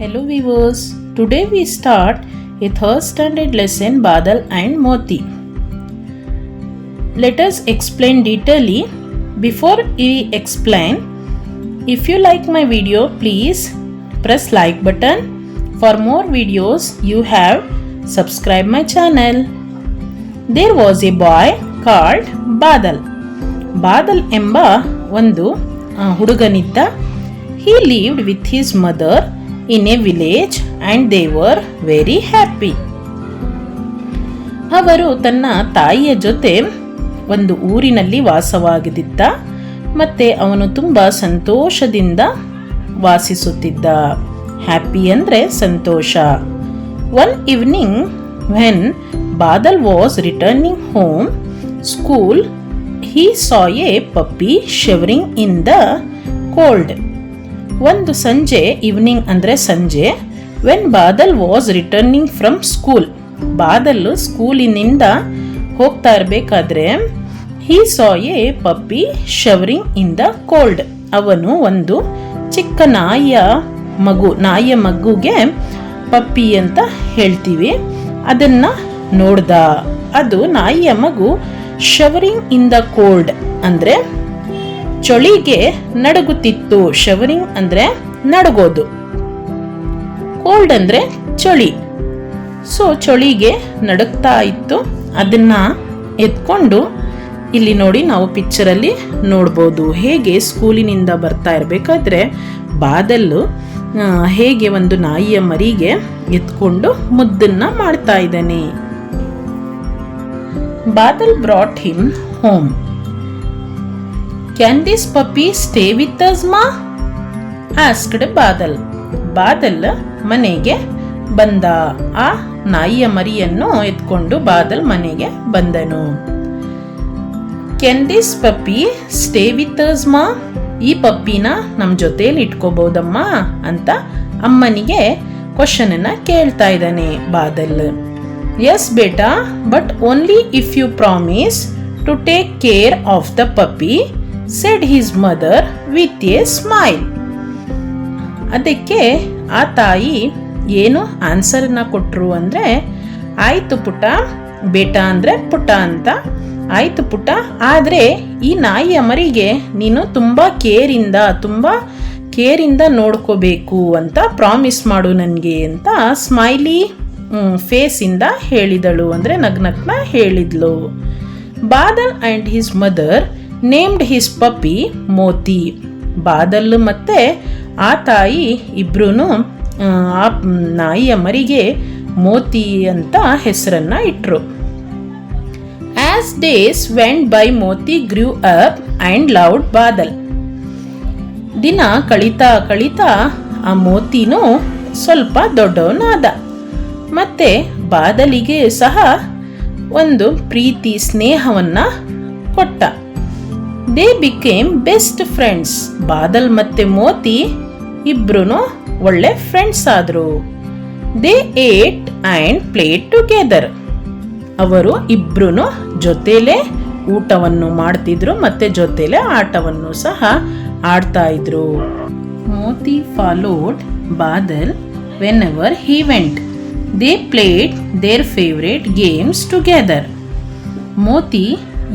Hello viewers, today we start a third standard lesson Badal and Moti. Let us explain detailedly. Before we explain, if you like my video, please press like button. For more videos, you have subscribe my channel. There was a boy called Badal. Badal ಎಂಬ ಒಂದು ಹುಡುಗನಿದ್ದ. He lived with his mother in a village and they were very happy. ಅವರು ತನ್ನ ತಾಯಿಯ ಜೊತೆ ಒಂದು ಊರಿನಲ್ಲಿ ವಾಸವಾಗಿದ್ದ ಮತ್ತೆ ಅವನು ತುಂಬ ಸಂತೋಷದಿಂದ ವಾಸಿಸುತ್ತಿದ್ದ. ಹ್ಯಾಪಿ ಅಂದರೆ ಸಂತೋಷ. One evening when Badal was returning home school he saw a puppy shivering in the cold. ಒಂದು ಸಂಜೆ, ಈವ್ನಿಂಗ್ ಅಂದರೆ ಸಂಜೆ, when Badal was returning from school, Badal ಸ್ಕೂಲಿನಿಂದ ಹೋಗ್ತಾ ಇರಬೇಕಾದ್ರೆ he saw a puppy shivering in the cold, ಅವನು ಒಂದು ಚಿಕ್ಕ ನಾಯಿಯ ಮಗುಗೆ ಪಪ್ಪಿ ಅಂತ ಹೇಳ್ತೀವಿ, ಅದನ್ನ ನೋಡ್ದ. ಅದು ನಾಯಿಯ ಮಗು ಶವರಿಂಗ್ ಇನ್ ದ ಕೋಲ್ಡ್ ಅಂದರೆ ಚಳಿಗೆ ನಡುಗುತ್ತಿತ್ತು. ಶವರಿಂಗ್ ಅಂದರೆ ನಡುಗೋದು, ಕೋಲ್ಡ್ ಅಂದರೆ ಚಳಿ. ಸೊ ಚಳಿಗೆ ನಡುಗ್ತಾ ಇತ್ತು. ಅದನ್ನ ಎತ್ಕೊಂಡು ಇಲ್ಲಿ ನೋಡಿ, ನಾವು ಪಿಕ್ಚರಲ್ಲಿ ನೋಡ್ಬೋದು ಹೇಗೆ ಸ್ಕೂಲಿನಿಂದ ಬರ್ತಾ ಇರಬೇಕಾದ್ರೆ ಬಾದಲ್ಲು ಹೇಗೆ ಒಂದು ನಾಯಿಯ ಮರಿಗೆ ಎತ್ಕೊಂಡು ಮುದ್ದನ್ನ ಮಾಡ್ತಾ ಇದ್ದಾನೆ. Badal brought him home. Can this puppy stay with us, ma? asked Badal. Badal ಮನೆಗೆ ಬಂದ. ಆ ನಾಯಿಯ ಮರಿಯನ್ನು ಎತ್ಕೊಂಡು ಬಾದಲ್ ಮನೆಗೆ ಬಂದನು. Can this puppy stay with us, ma? ಈ ಪಪ್ಪಿನ ನಮ್ಮ ಜೊತೆಯಲ್ಲಿ ಇಟ್ಕೋಬಹುದಮ್ಮ ಅಂತ ಅಮ್ಮನಿಗೆ ಕ್ವಶನ್ ಅನ್ನ ಕೇಳ್ತಾ ಇದ್ದಾನೆ ಬಾದಲ್. ಎಸ್ ಬೇಟಾ, but only if you promise to take care of the puppy, said his mother with a smile. ಅದಕ್ಕೆ ಆ ತಾಯಿ ಏನು ಆನ್ಸರ್ನ ಕೊಟ್ಟರು ಅಂದರೆ, ಆಯಿತು ಪುಟ್ಟ, ಬೇಟಾ ಅಂದರೆ ಪುಟ್ಟ ಅಂತ, ಆಯಿತು ಪುಟ್ಟ, ಆದರೆ ಈ ನಾಯಿಯ ಮರಿಗೆ ನೀನು ತುಂಬ ಕೇರಿಂದ ನೋಡ್ಕೋಬೇಕು ಅಂತ ಪ್ರಾಮಿಸ್ ಮಾಡು ನನಗೆ ಅಂತ ಸ್ಮೈಲಿ ಫೇಸಿಂದ ಹೇಳಿದಳು, ಅಂದರೆ ನಗ್ನಗ್ನ ಹೇಳಿದ್ಲು. Badal and his mother named his puppy Moti. Badal ಮತ್ತೆ ಆ ತಾಯಿ ಇಬ್ರು ಆ ನಾಯಿಯ ಮರಿಗೆ ಮೋತಿ ಅಂತ ಹೆಸರನ್ನ ಇಟ್ರು. As days vent by Moti ಗ್ರೂ up and loved Badal. ದಿನ ಕಳೀತಾ ಆ ಮೋತಿನೂ ಸ್ವಲ್ಪ ದೊಡ್ಡವನಾದ, ಮತ್ತೆ ಬಾದಲಿಗೆ ಸಹ ಒಂದು ಪ್ರೀತಿ ಸ್ನೇಹವನ್ನ ಕೊಟ್ಟ. They became best friends. Badal ಮತ್ತೆ ಮೋತಿ ಇಬ್ರು ಒಳ್ಳೆ ಫ್ರೆಂಡ್ಸ್ ಆದ್ರು. They eight and played together. ಅವರು ಇಬ್ರು ಜೊತೆಲೇ ಊಟವನ್ನು ಮಾಡ್ತಿದ್ರು ಮತ್ತೆ ಜೊತೆಲೇ ಆಟವನ್ನು ಸಹ ಆಡ್ತಾ ಇದ್ರು. Moti followed Badal whenever he went. They played their favourite games together. Moti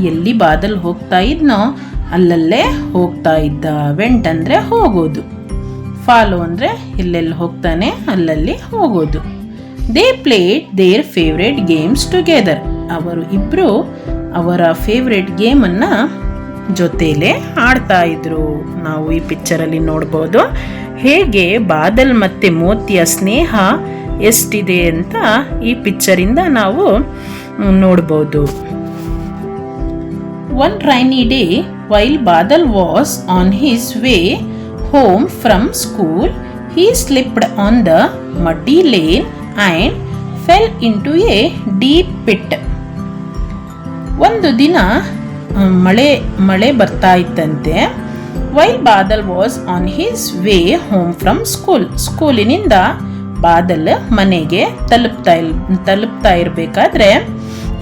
ಎಲ್ಲಿ ಬಾದಲ್ ಹೋಗ್ತಾ ಇದ್ನೋ ಅಲ್ಲಲ್ಲೇ ಹೋಗ್ತಾ ಇದ್ದ. ವೆಂಟ್ ಅಂದರೆ ಹೋಗೋದು, ಫಾಲೋ ಅಂದರೆ ಎಲ್ಲೆಲ್ಲಿ ಹೋಗ್ತಾನೆ ಅಲ್ಲಲ್ಲಿ ಹೋಗೋದು. They played their favourite games together. ಅವರು ಇಬ್ಬರು ಅವರ ಫೇವ್ರೇಟ್ ಗೇಮನ್ನು ಜೊತೆಲೇ ಆಡ್ತಾ ಇದ್ರು. ನಾವು ಈ ಪಿಕ್ಚರಲ್ಲಿ ನೋಡ್ಬೋದು ಹೇಗೆ ಬಾದಲ್ ಮತ್ತು ಮೋತಿಯ ಸ್ನೇಹ ಎಷ್ಟಿದೆ ಅಂತ ಈ ಪಿಕ್ಚರಿಂದ ನಾವು ನೋಡ್ಬೋದು. One rainy day, while Badal was on his way home from school, he slipped on the muddy lane and fell into a deep pit. ಒಂದು ದಿನ ಮಳೆ ಬರ್ತಾ ಇತ್ತಂತೆ. while Badal was on his way home from school, ಸ್ಕೂಲಿನಿಂದ Badal ಮನೆಗೆ ತಲುಪ್ತಾ ಇರಬೇಕಾದ್ರೆ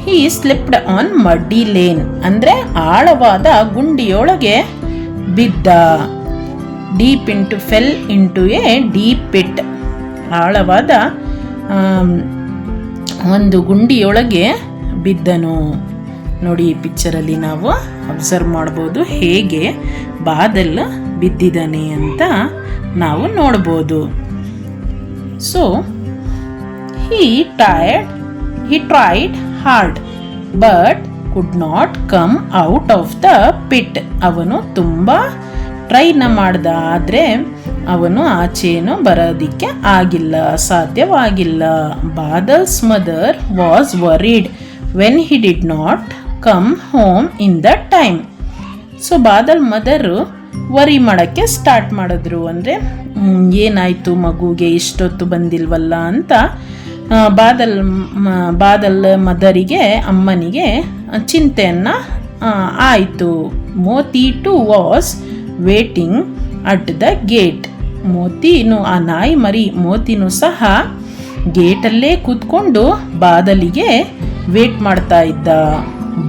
he slipped on muddy lane ಅಂದರೆ ಆಳವಾದ ಗುಂಡಿಯೊಳಗೆ ಬಿದ್ದ. Fell into a deep pit ಆಳವಾದ ಒಂದು ಗುಂಡಿಯೊಳಗೆ ಬಿದ್ದನು. ನೋಡಿ, ಈ ಪಿಕ್ಚರಲ್ಲಿ ನಾವು ಅಬ್ಸರ್ವ್ ಮಾಡ್ಬೋದು ಹೇಗೆ ಬಾದಲ್ ಬಿದ್ದಿದ್ದಾನೆ ಅಂತ ನಾವು ನೋಡ್ಬೋದು. So he tried hard but could not come out of the pit. ಅವನು ತುಂಬ ಟ್ರೈನ ಮಾಡ್ದ, ಆದರೆ ಅವನು ಆಚೆನೂ ಬರೋದಕ್ಕೆ ಆಗಿಲ್ಲ, ಸಾಧ್ಯವಾಗಿಲ್ಲ. Badal's mother was worried when he did not come home in the time. So Badal mother worry ಮಾಡೋಕ್ಕೆ ಸ್ಟಾರ್ಟ್ ಮಾಡಿದ್ರು. ಅಂದರೆ ಏನಾಯಿತು ಮಗುಗೆ ಇಷ್ಟೊತ್ತು ಬಂದಿಲ್ವಲ್ಲ ಅಂತ ಬಾದಲ್ ಮದರಿಗೆ, ಅಮ್ಮನಿಗೆ ಚಿಂತೆಯನ್ನು ಆಯಿತು. Moti too was waiting at the gate. ಮೋತಿನು, ಆ ನಾಯಿ ಮರಿ ಮೋತಿನೂ ಸಹ ಗೇಟಲ್ಲೇ ಕೂತ್ಕೊಂಡು ಬಾದಲಿಗೆ ವೇಟ್ ಮಾಡ್ತಾ ಇದ್ದ.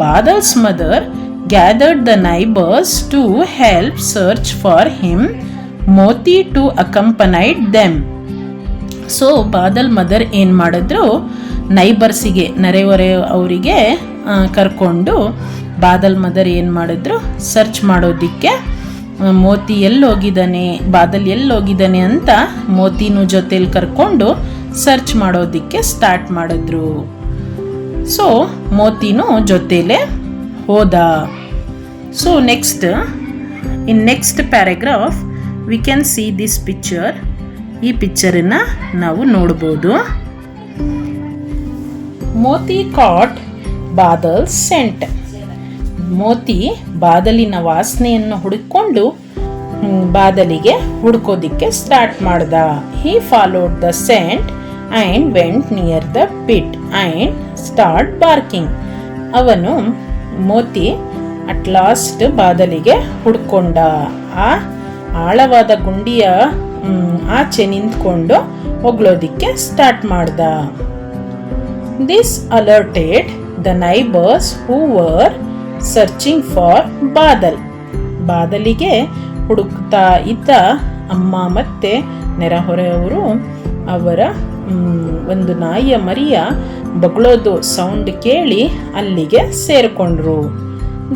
Badal's mother gathered the neighbours to help search for him. Moti too accompanied them. So Badal mother ಏನು ಮಾಡಿದ್ರು, ನೈಬರ್ಸಿಗೆ, ನೆರೆಹೊರೆ ಅವರಿಗೆ ಕರ್ಕೊಂಡು ಬಾದಲ್ ಮದರ್ ಏನು ಮಾಡಿದ್ರು, ಸರ್ಚ್ ಮಾಡೋದಕ್ಕೆ ಮೋತಿ ಎಲ್ಲೋಗಿದ್ದಾನೆ, ಬಾದಲ್ ಎಲ್ಲೋಗಿದ್ದಾನೆ ಅಂತ ಮೋತಿನೂ ಜೊತೆಲಿ ಕರ್ಕೊಂಡು ಸರ್ಚ್ ಮಾಡೋದಕ್ಕೆ ಸ್ಟಾರ್ಟ್ ಮಾಡಿದ್ರು. ಸೊ ಮೋತಿನೂ ಜೊತೆಲೇ ಹೋದ. So next paragraph we can see this picture. ಈ ಪಿಕ್ಚರನ್ನು ನಾವು ನೋಡ್ಬೋದು. Moti caught Badal scent. ಮೋತಿ ಬಾದಲಿನ ವಾಸನೆಯನ್ನು ಹುಡುಕೊಂಡು ಬಾದಲಿಗೆ ಹುಡುಕೋದಿಕ್ಕೆ ಸ್ಟಾರ್ಟ್ ಮಾಡ್ದ. He followed the scent and went near the pit and start barking. ಅವನು ಮೋತಿ ಅಟ್ ಲಾಸ್ಟ್ ಬಾದಲಿಗೆ ಹುಡ್ಕೊಂಡ. ಆ ಆಳವಾದ ಗುಂಡಿಯ ಆಚೆ ನಿಂತ್ಕೊಂಡು ಹೊಗಳೋದಿಕ್ಕೆ ಸ್ಟಾರ್ಟ್ ಮಾಡ್ದ. This alerted the neighbours who were searching for Badal. ಬಾದಲಿಗೆ ಹುಡುಕ್ತಾ ಇದ್ದ ಅಮ್ಮ ಮತ್ತು ನೆರೆಹೊರೆಯವರು ಅವರ ಒಂದು ನಾಯಿಯ ಮರಿಯ ಬಗಳೋದು ಸೌಂಡ್ ಕೇಳಿ ಅಲ್ಲಿಗೆ ಸೇರಿಕೊಂಡ್ರು.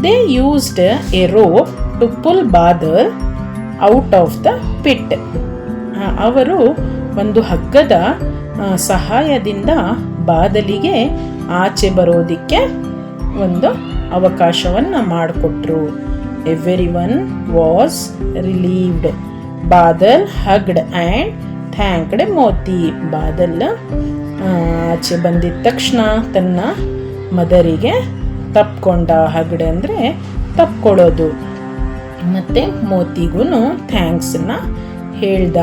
They used a rope to pull Badal out of the pit. ಅವರು ಒಂದು ಹಗ್ಗದ ಸಹಾಯದಿಂದ ಬಾದಲಿಗೆ ಆಚೆ ಬರೋದಕ್ಕೆ ಒಂದು ಅವಕಾಶವನ್ನು ಮಾಡಿಕೊಟ್ರು. Everyone was relieved. Badal hugged and thanked Moti. Badal ಆಚೆ ಬಂದಿದ್ದ ತಕ್ಷಣ ತನ್ನ ಮದರಿಗೆ ತಪ್ಕೊಂಡ. ಹಗ್ಡ್ ಅಂದರೆ ತಪ್ಕೊಳ್ಳೋದು. ಮತ್ತು ಮೋತಿಗೂ ಥ್ಯಾಂಕ್ಸನ್ನ ಹೇಳ್ದ.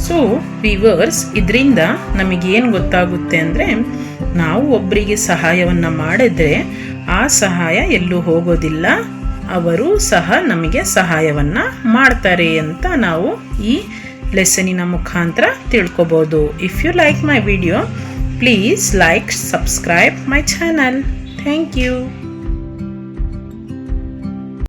ಸೊ ವಿವರ್ಸ್, ಇದರಿಂದ ನಮಗೇನು ಗೊತ್ತಾಗುತ್ತೆ ಅಂದರೆ, ನಾವು ಒಬ್ಬರಿಗೆ ಸಹಾಯವನ್ನು ಮಾಡಿದ್ರೆ ಆ ಸಹಾಯ ಎಲ್ಲೂ ಹೋಗೋದಿಲ್ಲ, ಅವರು ಸಹ ನಮಗೆ ಸಹಾಯವನ್ನು ಮಾಡ್ತಾರೆ ಅಂತ ನಾವು ಈ ಲೆಸನಿನ ಮುಖಾಂತರ ತಿಳ್ಕೊಬೋದು. If you like my video, please like, subscribe my channel. Thank you.